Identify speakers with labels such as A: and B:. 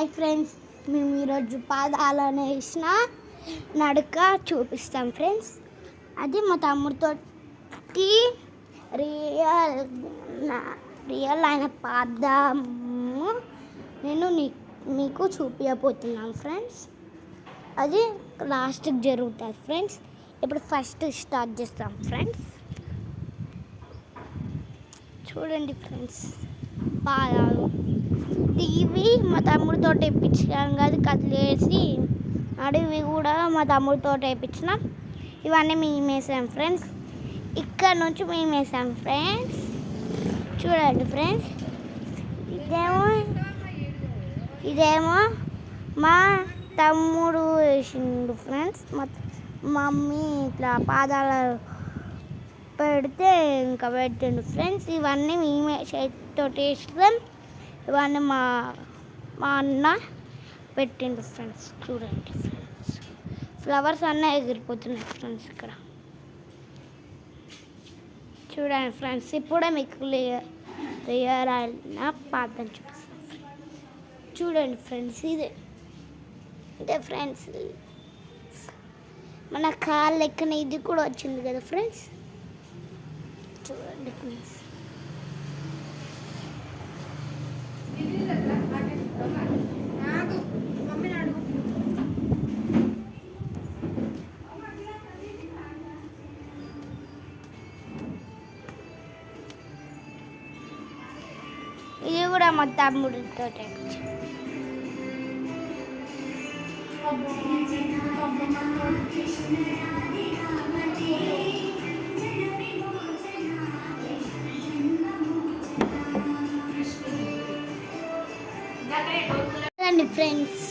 A: Hi friends, మేము ఈరోజు పాదాలను వేసిన నడక చూపిస్తాం ఫ్రెండ్స్. అది మా తమ్ముడితో రియల్ రియల్ అయిన పాదము నేను మీకు చూపించబోతున్నాను ఫ్రెండ్స్. అది లాస్ట్కి జరుగుతుంది ఫ్రెండ్స్. ఇప్పుడు ఫస్ట్ స్టార్ట్ చేస్తాం ఫ్రెండ్స్. చూడండి ఫ్రెండ్స్, పాదాలు టీవీ మా తమ్ముడితో వేయించాం కదా, కదిలేసి అడివి కూడా మా తమ్ముడితో వేయించినాం. ఇవన్నీ మేము వేసాం ఫ్రెండ్స్. ఇక్కడ నుంచి మేము వేసాం ఫ్రెండ్స్. చూడండి ఫ్రెండ్స్, ఇదేమో మా తమ్ముడు వేసిండు ఫ్రెండ్స్. మా మమ్మీ ఇట్లా పాదాల పెడితే ఇంకా పెట్టిండు ఫ్రెండ్స్. ఇవన్నీ మేమే చేతితో వేస్తాం. ఇవన్నీ మా అన్న పెట్టిండు ఫ్రెండ్స్. చూడండి ఫ్రెండ్స్, ఫ్లవర్స్ అన్నీ ఎగిరిపోతున్నాయి ఫ్రెండ్స్. ఇక్కడ చూడండి ఫ్రెండ్స్, ఇప్పుడే మీకు క్లియర్ అయిన పాదం చూపిస్తాను. చూడండి ఫ్రెండ్స్, ఇదే ఫ్రెండ్స్ మన కాళ్ళు లెక్కన ఇది కూడా వచ్చింది కదా ఫ్రెండ్స్. చూడండి ఫ్రెండ్స్, ఇది కూడా మా తమ్ముడితో ఫ్రెండ్స్.